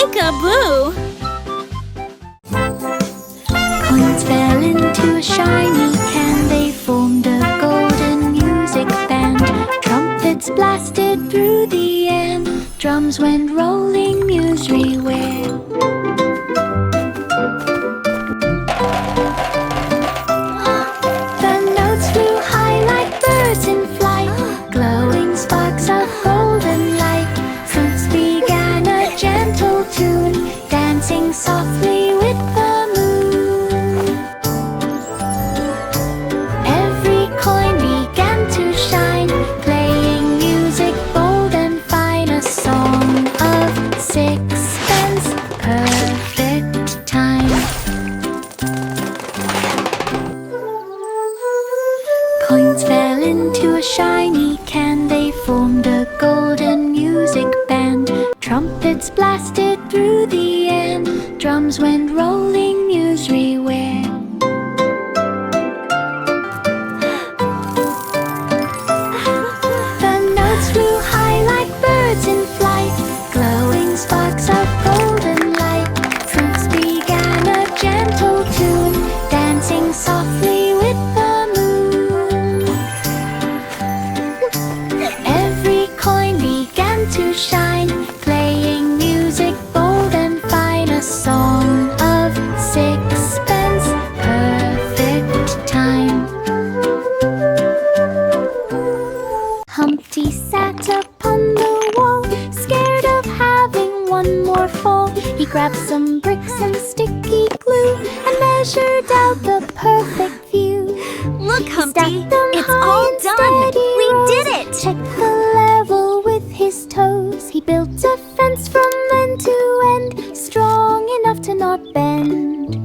Peek-a-boo! Coins fell into a shiny can. They formed a golden music band. Trumpets blasted through the air. Drums went rolling Nursery-ware. The notes flew high like birds in flight, glowing sparks of golden light. Fruits began a gentle tune, dancing softly with the moon. Every coin began to shine, playing music bold and fine. A song of sixpence, perfect time. Coins fell into a shiny can. They formed a golden music band. Trumpets blasted through the air. Drums went rolling Nursery-ware. The notes flew high like birds in flight, glowing sparks of golden light. Fruits began a gentle tune, dancing softly with the moon. Every coin began to shine, playing music bold and fine. A song of sixpence, perfect time. Humpty sat upon the wall, scared of having one more fall. He grabbed some bricks and sticky glue and measured out the perfect view. Look, Humpty, Stacked them it's high all in done! steady We rows. did it! Checked the level with his toes. He built a fence from end to end, strong enough to not bend.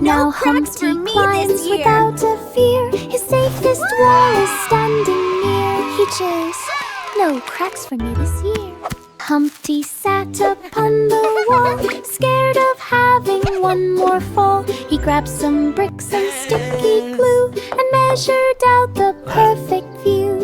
Now cracks for Humpty me climbs this year. without a fear. His safest wall is standing near. He cheers, no cracks for me this year. Humpty sat upon the wall, scared of having one more fall. He grabbed some bricks and sticky glue and measured out the perfect view.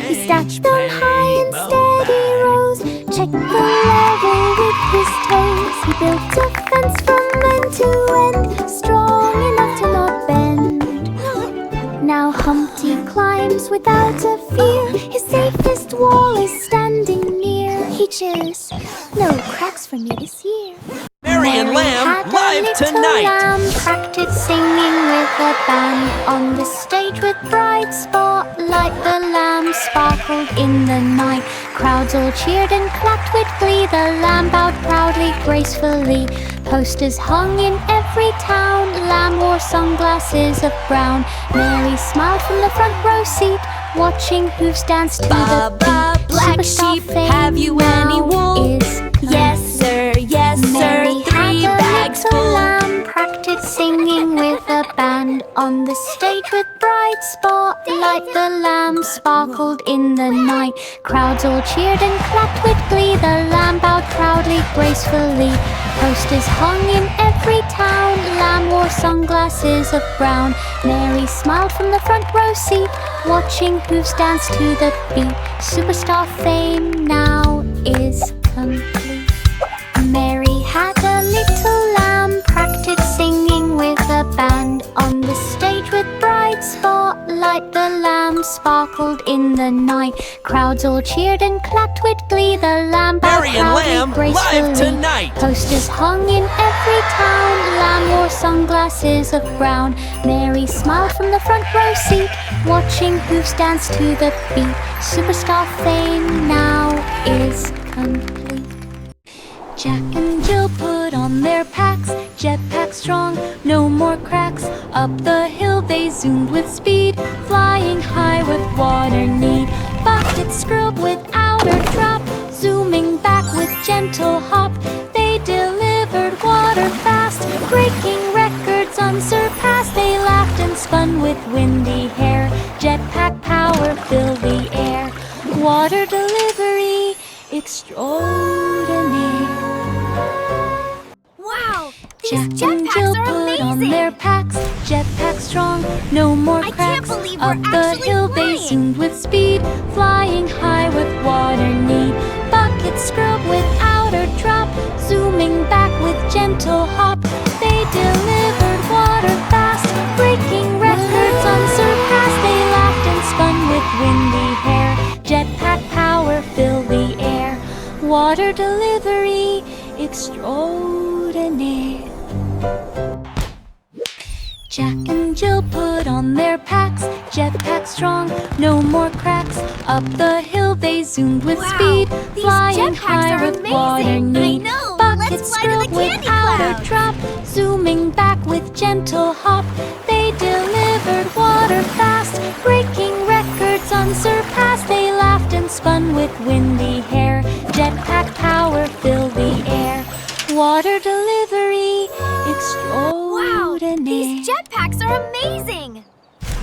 He stacked them high in steady rows, checked the level with his toes. He built a fence from end to end, strong enough to not bend. Now Humpty climbs without a fear. His safest wall is standing near. He cheers, no cracks for me this year. Mary and Lamb had a live little tonight. lamb practiced singing with a band on the stage with bright spotlight. The lamb sparkled in the night. Crowds all cheered and clapped with glee. The lamb bowed proudly, gracefully. Posters hung in every town. Lamb wore sunglasses of brown. Mary smiled from the front row seat, watching hooves dance to the Baba, beat. black Superstar sheep, fame have you any now wool? is Yes, sir, yes, sir, Mary 3 had a bags little full. lamb practiced singing with a band on the stage with bright spotlight. The lamb sparkled in the night. Crowds all cheered and clapped with glee. The lamb bowed proudly, gracefully. Posters hung in every town. Lamb wore sunglasses of brown. Mary smiled from the front row seat, watching hooves dance to the beat. Superstar fame now is complete. Mary had a little lamb practiced singing with a band on the stage with bright spotlight. The lamb sparkled in the night. Crowds all cheered and clapped with glee. The lamb bowed Mary and proudly, Lamb gracefully. live tonight. Posters hung in every town. Lamb wore sunglasses of brown. Mary smiled from the front row seat, watching hooves dance to the beat. Superstar fame now is complete. Jack and Jill put on their packs, jetpack strong, no more cracks. Up the hill they zoomed with speed, flying high with water need. Buckets scrub without a drop, zooming back with gentle hop. They delivered water fast, breaking records unsurpassed. They laughed and spun with windy hair, jetpack power filled the air. Water delivery extraordinaire. Wow, these Jack and jetpacks Jill are put on amazing! their packs, jetpack strong, no more I can't cracks. believe we're Up the actually hill they flying. zoomed with speed, flying high with water need. Buckets scrub without a drop, with gentle hop. They delivered water fast, breaking records unsurpassed. They laughed and spun with windy hair. Jetpack power filled the air. Water delivery extraordinaire. Jack and Jill put on their packs, jetpack strong, no more cracks. Up the hill they zoomed with speed, these flying jetpacks high are with water amazing. need. I know. Buckets Let's fly to the spilled with candy powder clouds. drop, zooming back with gentle hop. They delivered water fast, breaking records unsurpassed. They laughed and spun with windy hair. Jetpack power filled the air. Water delivery extraordinaire. Wow, these jetpacks are amazing!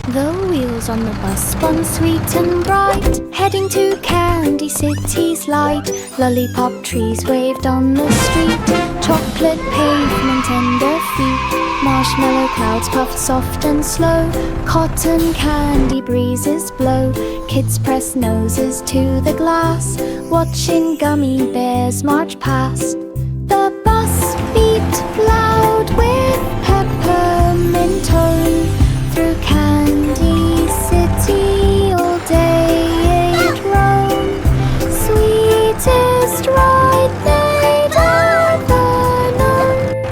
The wheels on the bus spun sweet and bright, heading to Candy City's light. Lollipop trees waved on the street, chocolate pavement under feet. Marshmallow clouds puffed soft and slow, cotton candy breezes blow. Kids press noses to the glass, watching gummy bears march past. The bus beat loud with peppermint tone, through Candy City all day it roamed. Sweetest ride they'd ever known.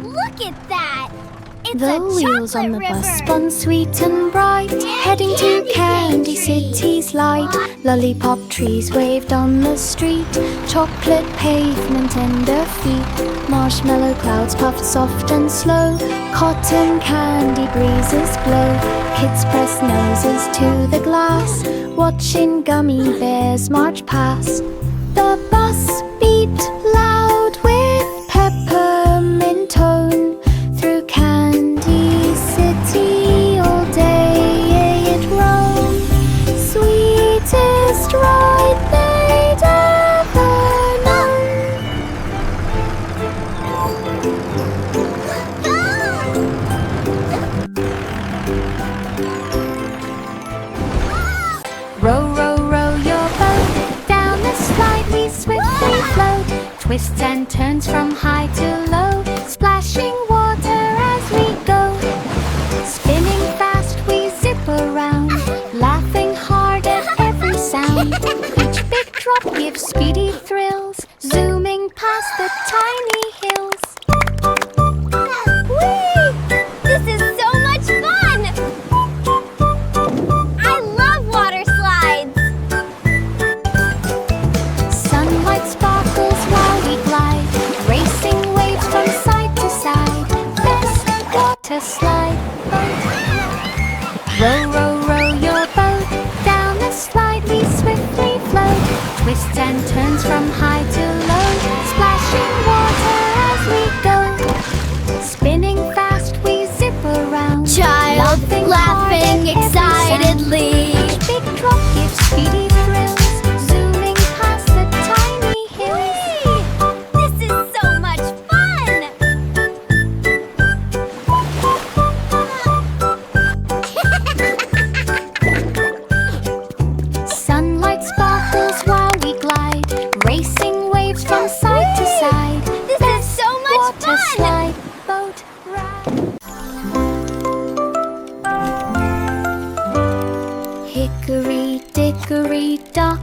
Look at that! It's The a wheels on the chocolate bus river. spun sweet and bright, heading to Candy City's light. Lollipop trees waved on the street, chocolate pavement under feet. Marshmallow clouds puffed soft and slow, cotton candy breezes blow. Kids press noses to the glass, watching gummy bears march past. The bus beat loud with peppermint tone, through Candy City all day it roamed. Sweetest ride they'd ever known. Row, row, row your boat down the slide we swiftly float. Twists and turns from high to low, splashing water as we go. Spinning fast we zip around, laughing hard at every sound. Each big drop gives speedy thrills, zooming past the tiny hills. Whee! This is so much fun! I love water slides! Sunlight sparkles while we glide, racing waves from side to side. Best water slide boat. Row, row, row your boat down the slide we swiftly float. Twists and turns from high to low, splashing water as we go. Spinning fast we zip around, Child laughing hard at every sound. excitedly. Each big drop gives speedy thrills, zooming past the tiny hills. This is so much fun! Sunlight sparkles while we glide, racing waves from side to side. This is so much Water fun! slide, boat ride. Hickory dickory dock,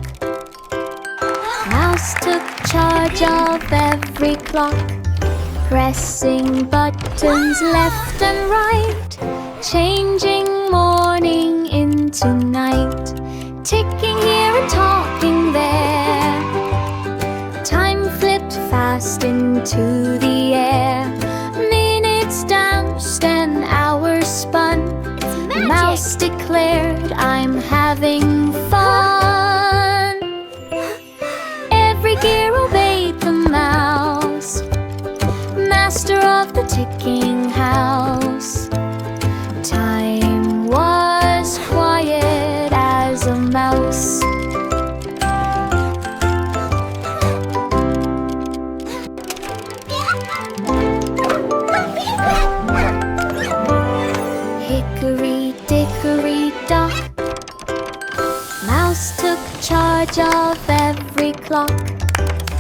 Mouse took charge of every clock, pressing buttons left and right, changing morning into night, ticking here and talking there. Time flipped fast into the air. Minutes danced and hours spun. magic. Mouse declared, "I'm having fun." Every gear obeyed the mouse, master of the ticking house. Time was quiet as a mouse. Hickory dickory dock, charge of every clock,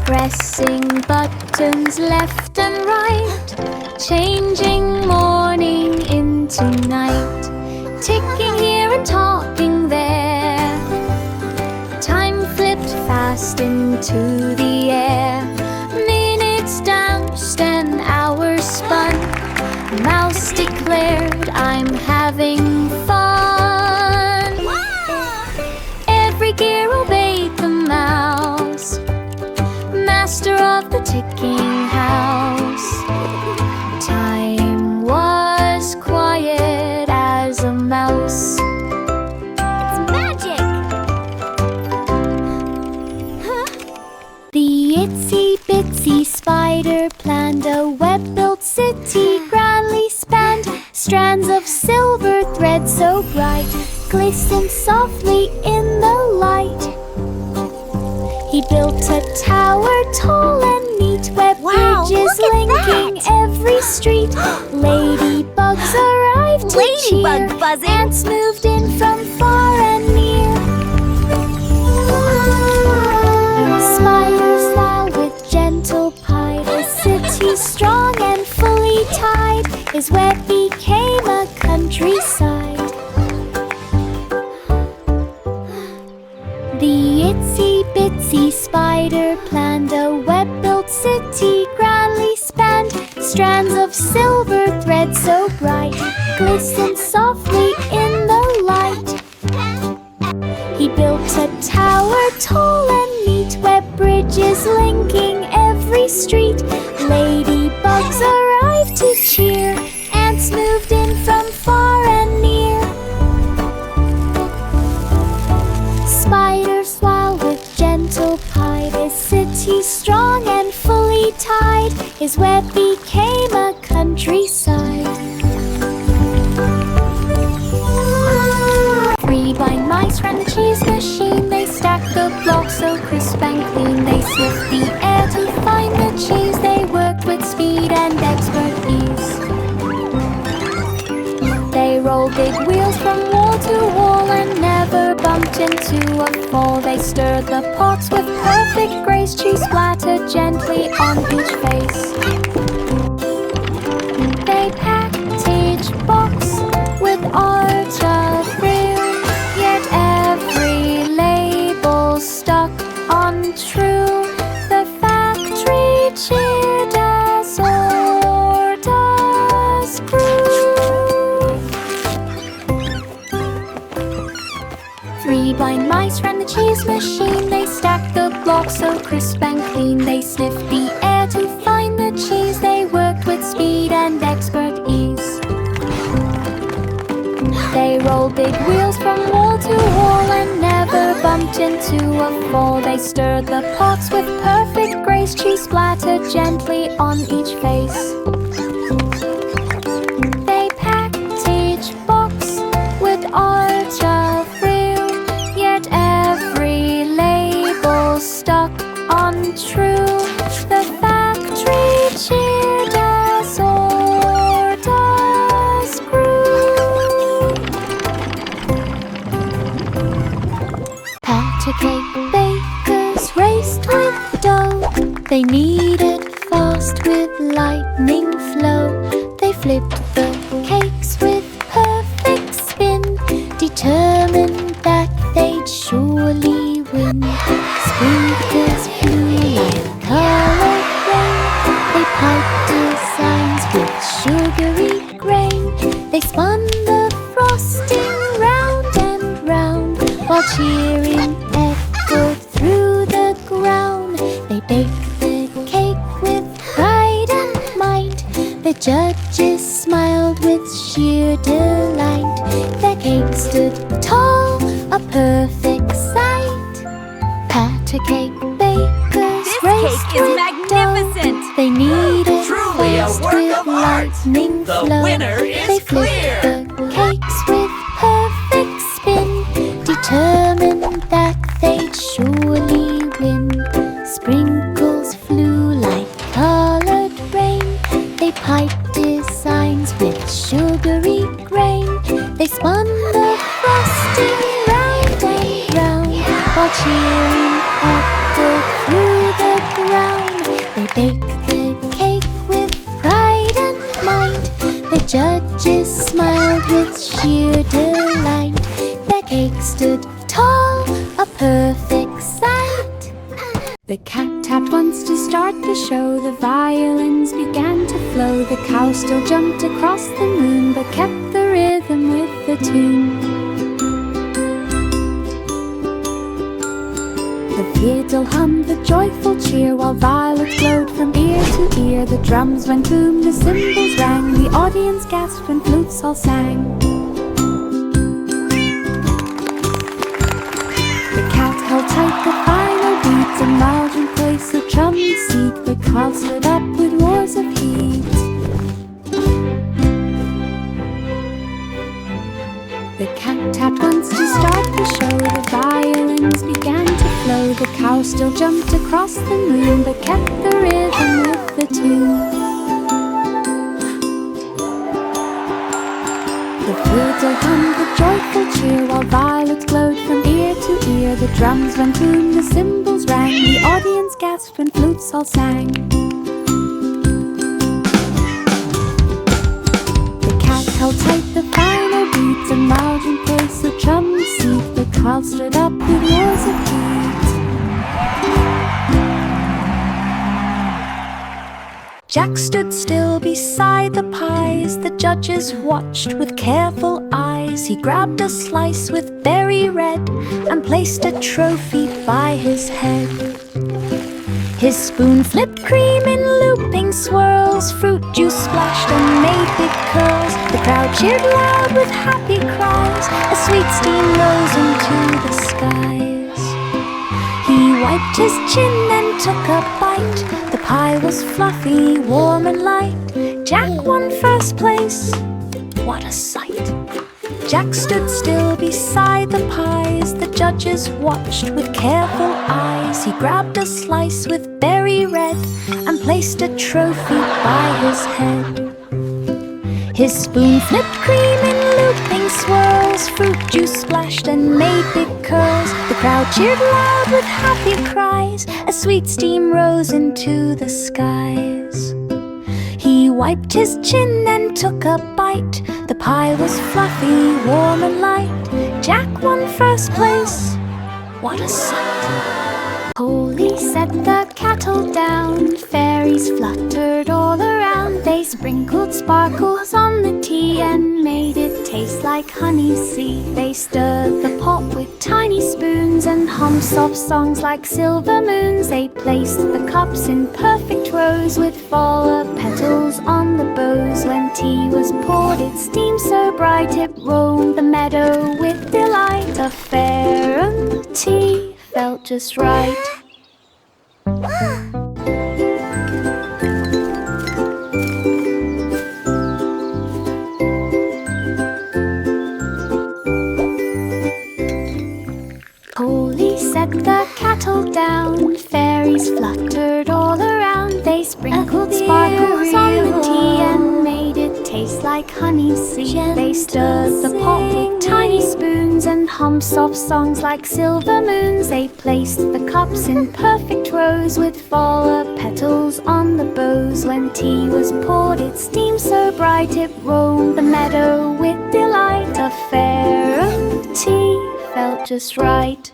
pressing buttons left and right, changing morning into night, ticking here and talking there. Time flipped fast into the air. Minutes danced and hours spun. Mouse declared, "I'm having fun." Every gear obeyed the mouse, master of the ticking house. Time was quiet as a mouse. It's magic! The itsy-bitsy spider planned a web-built city grandly spanned. Strands of silver thread so bright glistened softly in the light. He built a tower tall and neat, web bridges look at linking that! every street. Ladybugs arrived to Ladybug cheer. buzzing. Ants moved in from far and near. Spiders fly with gentle pie. The city strong and fully tied. His web became a countryside. The itsy-bitsy spider planned a web-built city grandly spanned. Strands of silver thread so bright glistened softly in the light. He built a tower tall and neat, web bridges linking every street. Ladybugs arrived to cheer. Ants moved in from far and near. Spiders smile with gentle pie. His city strong and fully tied. His web became a countryside. 3 blind mice ran the cheese machine. They stacked the blocks so crisp and clean. They sniffed the air to find the cheese. They worked with speed and expert ease. They rolled big wheels from wall to wall and never bumped into a fall. They stirred the pots with perfect grace. Cheese splattered gently on each face. They packed each box with art of real, yet every label stuck untrue. The factory cheered as orders grew. 3 blind mice ran the cheese machine. They stacked the blocks so crisp and clean. They sniffed the air to find the cheese. They worked with speed and expert ease. They rolled big wheels from wall to wall and never bumped into a fall. They stirred the pots with perfect grace. Cheese splattered gently on each face. They packed each box with art of real, yet every label stuck untrue. The factory cheered as orders grew. Patty cake bakers raced with dough. They kneaded fast with lightning flow. They flipped the cakes with perfect spin, determined that they'd surely win. Sprinkles flew like colored rain. They piped designs with sugary grain. They spun the frosting round and round, while cheering echoed through the ground. They baked the cake with pride and might. The judges smiled with sheer delight. Their cake stood tall, a perfect sight. Pat a cake bakers This raced cake is with magnificent! dough. They kneaded Truly a fast work with of art. lightning The flow. winner is They flipped clear. the cakes with perfect spin, determined that they'd surely win. Sprinkles flew like colored rain. They piped designs with sugary grain. They spun the frosting round and round, while cheering upward through the ground. They bake the cake with pride and might. The judges smiled with sheer delight. Their cake stood tall, a perfect sight. The cat tapped once to start the show. The violins began to flow. The cow still jumped across the moon, but kept the rhythm with the tune. The fiddle hummed the joyful cheer, while violets glowed from ear to ear. The drums went boom, the cymbals rang. The audience gasped when flutes all sang. The cat held tight the final beats, and loud in place of chummy seat. The crowd stood up with roars of heat. The cat tapped once to start the show. The violins began to flow. The cow still jumped across the moon, but kept the rhythm with the tune. The fiddle hummed the joyful cheer, while violets glowed from ear to ear. The drums went boom, the cymbals rang. The audience gasped when flutes all sang. The cat held tight the final beats, and loud in place of chummy seat. The crowd stood up with roars of heat. Jack stood still beside the pies. The judges watched with careful eyes. He grabbed a slice with berry red and placed a trophy by his head. His spoon flipped cream in looping swirls. Fruit juice splashed and made big curls. The crowd cheered loud with happy cries. A sweet steam rose into the skies. He wiped his chin and took a bite. The pie was fluffy, warm and light. Jack won first place. What a sight! Jack stood still beside the pies. The judges watched with careful eyes. He grabbed a slice with berry red and placed a trophy by his head. His spoon flipped cream in looping swirls. Fruit juice splashed and made big curls. The crowd cheered loud with happy cries. A sweet steam rose into the skies. He wiped his chin and took a bite. The pie was fluffy, warm and light. Jack won first place. What a sight! Polly set the kettle down. Fairies fluttered all around. They sprinkled sparkles on the tea and made it taste like honey sea. They stirred the pot with tiny spoons and hummed soft songs like silver moons. They placed the cups in perfect rows with flower petals on the bows. When tea was poured, it steamed so bright it roamed the meadow with delight. A fair tea felt just right. Polly set the kettle down. Fairies fluttered all around. They sprinkled sparkles on the tea and made it taste like honey sea. They stirred the pot with tiny spoons and hummed soft songs like silver moons. They placed the cups in perfect rows with flower petals on the bows. When tea was poured, it steamed so bright it roamed the meadow with delight. A fair tea felt just right.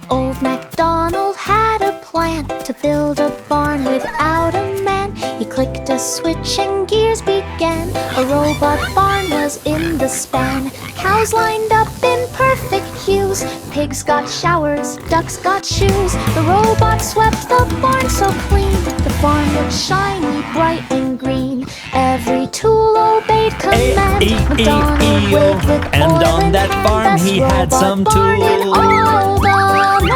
Old MacDonald had a plan to build a barn without a man. He clicked a switch and gears began. A robot barn was in the span. Cows lined up in perfect hues. Pigs got showers, ducks got shoes. The robot swept the barn so clean. The barn looked shiny, bright and green. Every tool obeyed command. MacDonald waved with and oil on in that hand. farm Best he had robot some barn in tools. all the land.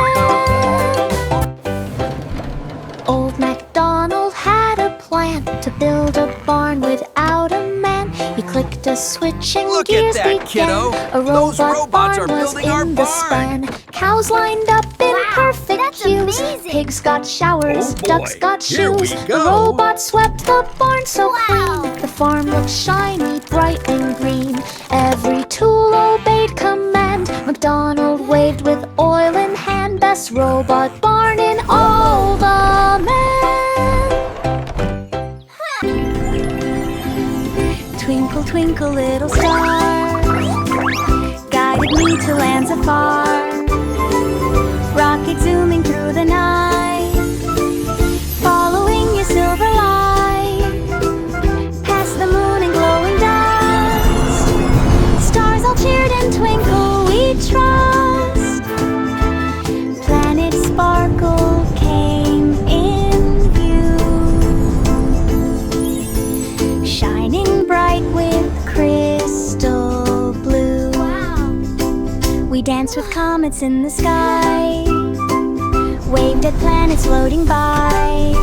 Old MacDonald had a plan to build a barn without a man. He clicked a switch and Look at gears that, began. kiddo. A Those robot robots barn are was building our in the barn. span. Cows lined up in perfect That's cues. amazing. Pigs got showers, Oh boy, ducks got here we shoes. The go. robot swept the barn so Wow. clean. The farm looked shiny, bright and green. Every tool obeyed command. MacDonald waved with oil in hand. Best robot barn in all the land. Twinkle, twinkle, little star, guided me to lands afar. Rocket zooming through the night, following your silver light. Past the moon and glowing dust, stars all cheered and twinkle, we trust. Planet Sparkle came in view, shining bright with crystal blue. Wow. We danced with comets in the sky, waved at planets floating by,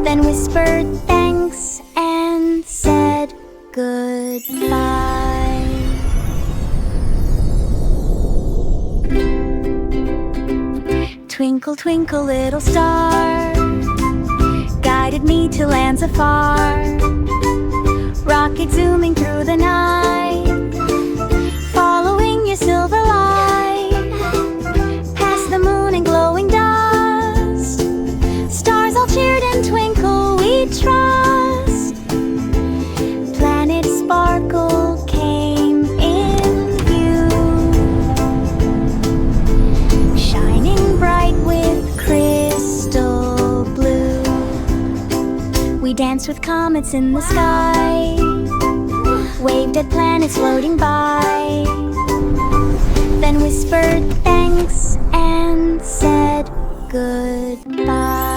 then whispered thanks and said goodbye. Twinkle, twinkle, little star, guided me to lands afar. Rocket zooming through the night, following your silver light. Past the moon and glowing dust, stars all cheered and twinkle, we trust. Planet Sparkle came in view, shining bright with crystal blue. We danced with comets in the sky, waved at planets floating by, then whispered thanks and said goodbye.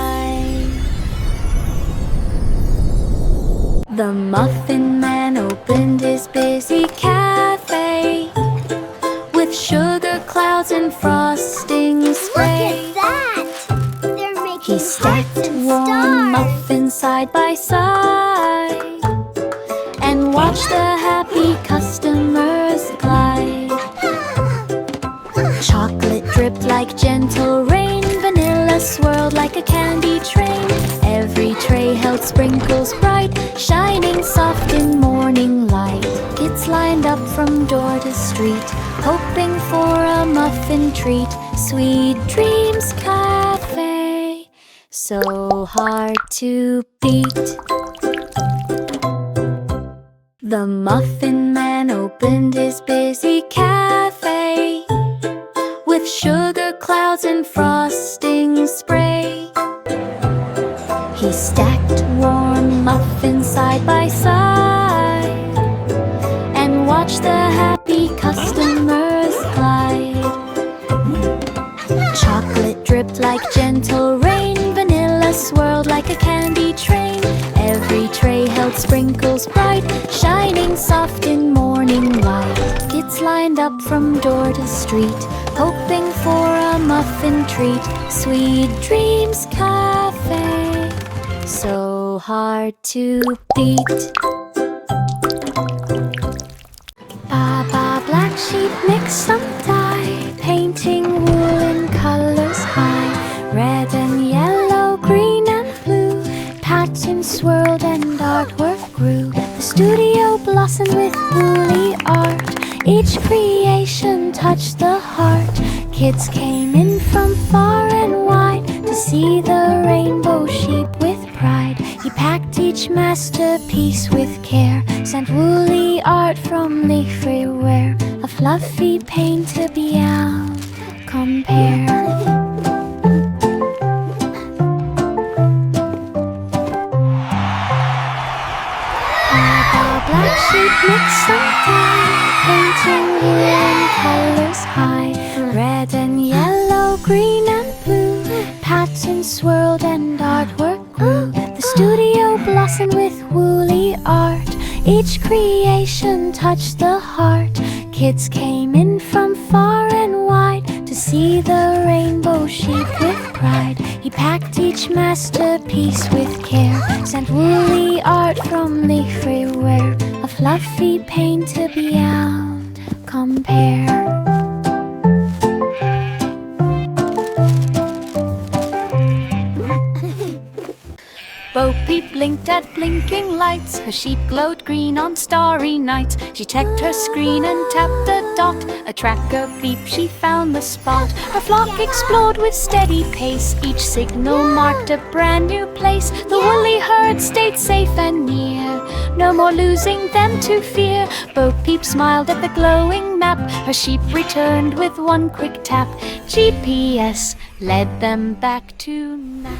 The Muffin Man opened his busy cafe with sugar clouds and frosting spray. Look at that! They're making He stacked hearts and warm stars. muffins side by side and watched the happy customers glide. Chocolate dripped like gentle rain, vanilla swirled like a candy train. Every tray held sprinkles bright, shining soft in morning light. Kids lined up from door to street, hoping for a muffin treat. Sweet Dreams Cafe, so hard to beat. The Muffin Man opened his busy cafe with sugar clouds and frosting spray. He stacked warm muffins side by side and watched the happy customers glide. Chocolate dripped like gentle rain, vanilla swirled like a candy train. Every tray held sprinkles bright, shining soft in morning light. Kids lined up from door to street, hoping for a muffin treat. Sweet Dreams Cafe, so hard to beat. Baba Black Sheep mixed some dye, painting wool in colors high. Red and yellow, green and blue, patterns swirled and artwork grew. The studio blossomed with woolly art, each creation touched the heart. Kids came in from far and wide to see the rainbow sheep with pride. He packed each masterpiece with care, sent woolly art from leaf everywhere. A fluffy paint to beyond compare. Black sheep mixed some dye, painting wool in colors high. Red and yellow, green and blue, patterns swirled and artwork grew. The studio blossomed with woolly art, each creation touched the heart. Kids came in from far and wide to see the rainbow sheep with pride. He packed each masterpiece with care, sent woolly art from leaf everywhere. A fluffy paint to beyond compare. Peep blinked at blinking lights. Her sheep glowed green on starry nights. She checked her screen and tapped a dot. A tracker beep, she found the spot. Her flock explored with steady pace. Each signal marked a brand new place. The woolly herd stayed safe and near. No more losing them to fear. Bo Peep smiled at the glowing map. Her sheep returned with one quick tap. GPS led them back to nap.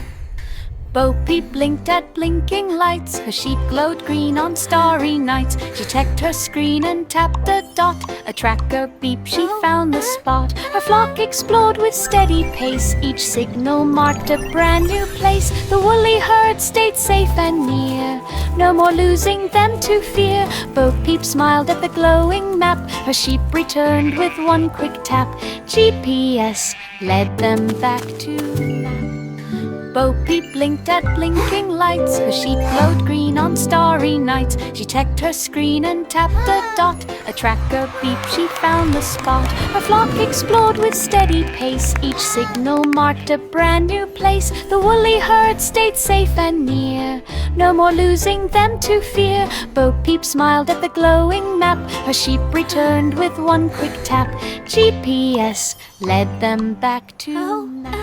Bo Peep blinked at blinking lights. Her sheep glowed green on starry nights. She checked her screen and tapped a dot. A tracker beep, she found the spot. Her flock explored with steady pace. Each signal marked a brand new place. The woolly herd stayed safe and near. No more losing them to fear. Bo Peep smiled at the glowing map. Her sheep returned with one quick tap. GPS led them back to nap. Bo Peep blinked at blinking lights. Her sheep glowed green on starry nights. She checked her screen and tapped a dot. A tracker beep, she found the spot. Her flock explored with steady pace. Each signal marked a brand new place. The woolly herd stayed safe and near. No more losing them to fear. Bo Peep smiled at the glowing map. Her sheep returned with one quick tap. GPS led them back to nap.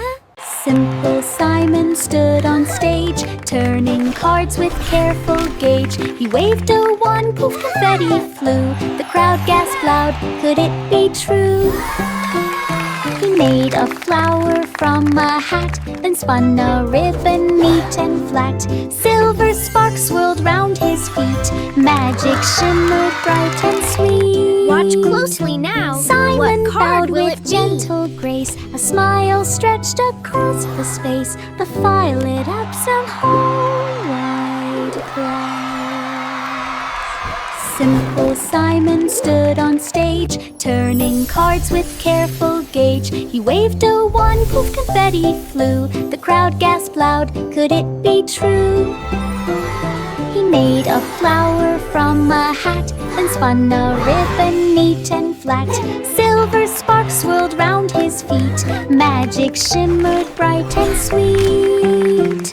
Simple Simon stood on stage, turning cards with careful gauge. He waved a wand, poof, confetti flew. The crowd gasped loud, could it be true? He made a flower from a hat, then spun a ribbon neat and flat. Silver sparks swirled round his feet. Magic shimmered bright and sweet. Watch closely now. Simon What card bowed will with it be? gentle grace. A smile stretched across the space. The violet apps and whole wide glass. Simple Simon stood on stage, turning cards with careful gauge. He waved a wand, poof, confetti flew. The crowd gasped loud, could it be true? He made a flower from a hat, then spun a ribbon neat and flat. Silver sparks swirled round his feet. Magic shimmered bright and sweet.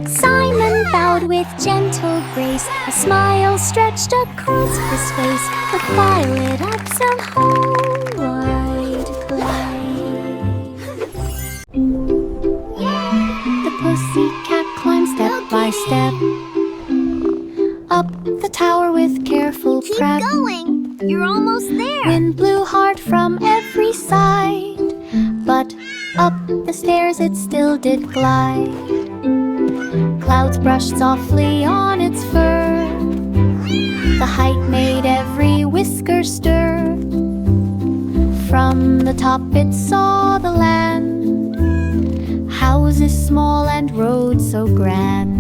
Simon bowed with gentle grace. A smile stretched across his face. The violet apps and whole wide glaze. The pussycat climbed step by step up the tower with careful Keep prep. going. You're almost there. Wind blew hard from every side, but up the stairs it still did glide. Clouds brushed softly on its fur. The height made every whisker stir. From the top it saw the land, houses small and roads so grand.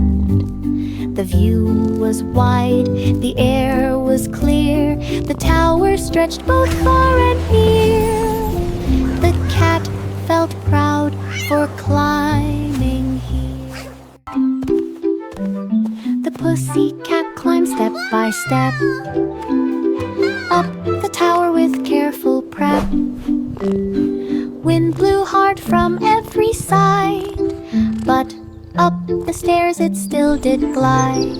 The view was wide, the air was clear. The tower stretched both far and near. The cat felt proud for climbing here. The pussycat climbed step by step up the tower with careful prep. Wind blew hard from every side, but up the stairs it still did glide.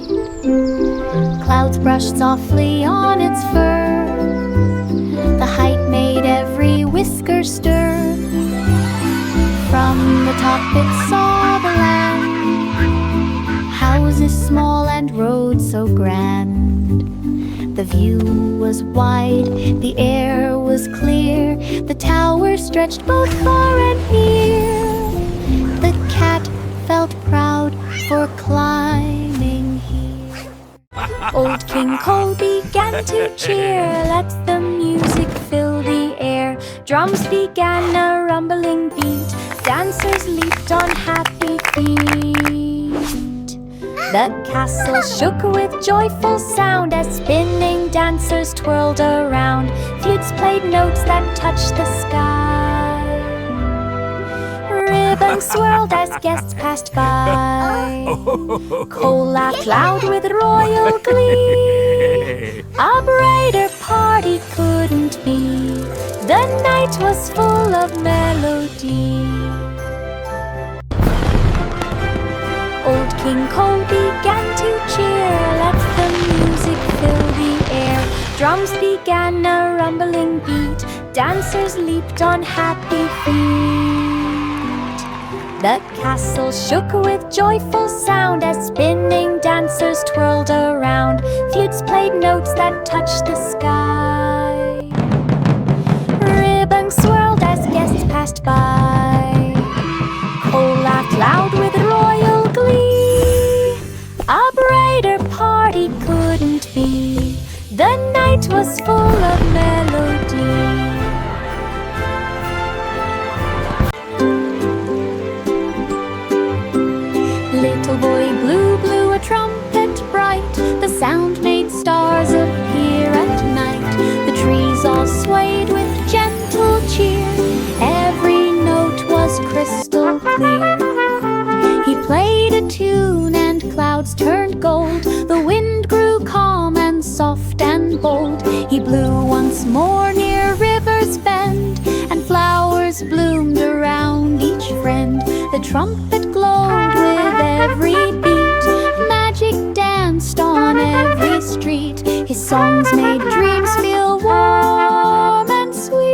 Clouds brushed softly on its fur. The height made every whisker stir. From the top it saw the land, houses small and roads so grand. The view was wide, the air was clear. The tower stretched both far and near. The cat felt proud for climbing here. Old King Cole began to cheer. Let the music fill the air. Drums began a rumbling beat. Dancers leaped on happy feet. The castle shook with joyful sound as spinning dancers twirled around. Flutes played notes that touched the sky. Ribbons swirled as guests passed by. Cole laughed loud with royal glee. A brighter party couldn't be. The night was full of melody. Old King Twinkle began to cheer, let the music fill the air. Drums began a rumbling beat, dancers leaped on happy feet. The castle shook with joyful sound as spinning dancers twirled around. Flutes played notes that touched the sky. Ribbons swirled as guests passed by. Cole laughed loud with royal glee. A brighter party couldn't be. The night was full of melody. Little boy Blue blew a trumpet bright. The sound made stars appear at night. The trees all swayed with gentle cheer. Every note was crystal clear. He played a tune and clouds turned gold. The wind grew calm and soft and bold. He blew once more near River's Bend, and flowers bloomed around each friend. The trumpet glowed with every beat. Magic danced on every street. His songs made dreams feel warm and sweet.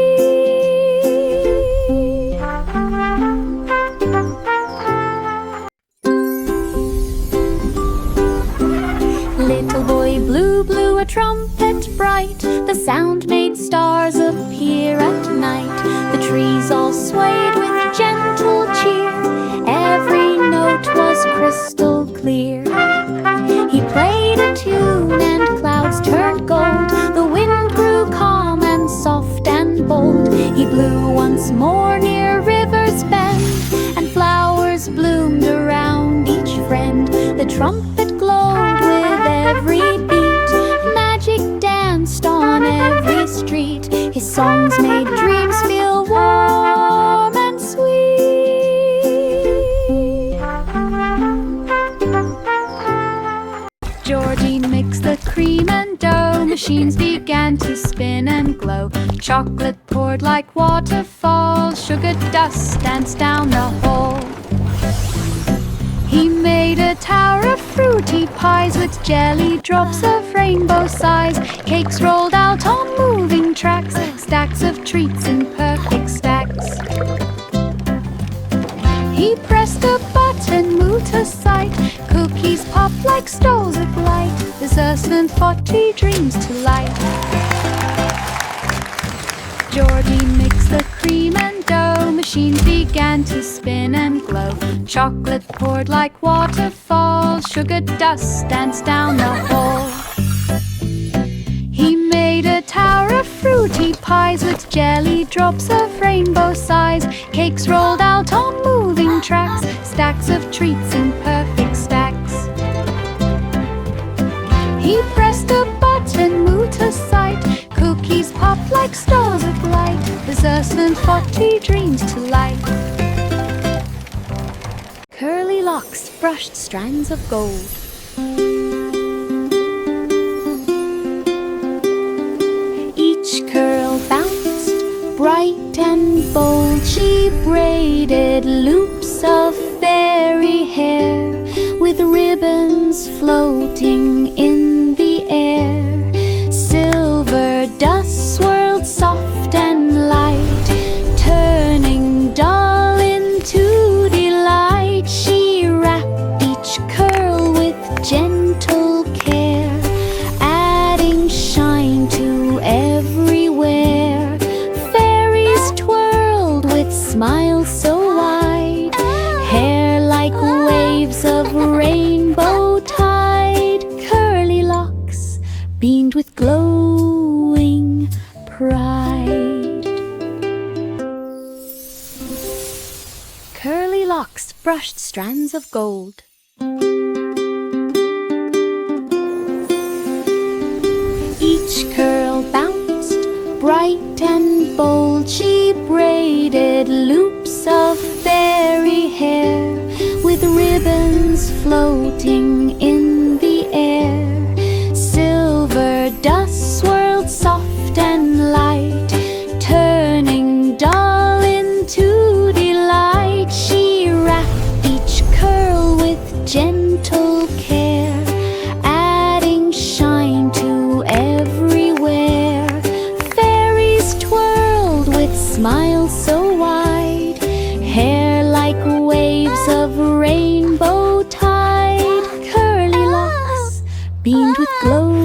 Little boy Blue blew a trumpet bright. The sound made stars appear at night. The trees all swayed with gentle cheer. Every note was crystal clear. He played a tune and clouds turned gold. The wind grew calm and soft and bold. He blew once more near River's Bend, and flowers bloomed around each friend. The trumpet glowed with every beat. Magic danced on every street. His songs made dreams feel warm and sweet. Georgie mixed the cream and dough. Machines began to spin and glow. Chocolate poured like waterfalls. Sugar dust danced down the hall. He made a tower of fruity pies with jelly drops of rainbow size. Cakes rolled out on moving tracks, stacks of treats in perfect stacks. He pressed a button, moved to sight. Cookies popped like stoles of light. Desserts and 40 dreams to light. Georgie mixed the cream and dough. Machines began to spin and glow. Chocolate poured like waterfalls. Sugar dust danced down the hall. He made a tower of fruity pies with jelly drops of rainbow size. Cakes rolled out on moving tracks, stacks of treats in perfect stacks. He pressed a button, moved to sight. Cookies popped like stars of light. Desserts and 40 dreams to light. Curly locks brushed strands of gold. Each curl bounced bright and bold. She braided loops of fairy hair with ribbons floating in the air. Silver dust swirled soft and light, turning dull into delight. She wrapped each curl with gentle care, adding shine to everywhere. Fairies twirled with smiles so wide, hair like waves of rainbow tide. Curly locks beamed with glowing pride. Curly locks brushed strands of gold. Each curl bounced bright and bold. She braided loops of fairy hair with ribbons floating in the air. Silver dust swirled soft and light, turning dull into delight. She wrapped each curl with gentle smile so wide, hair like waves of rainbow tide, curly locks beamed with glow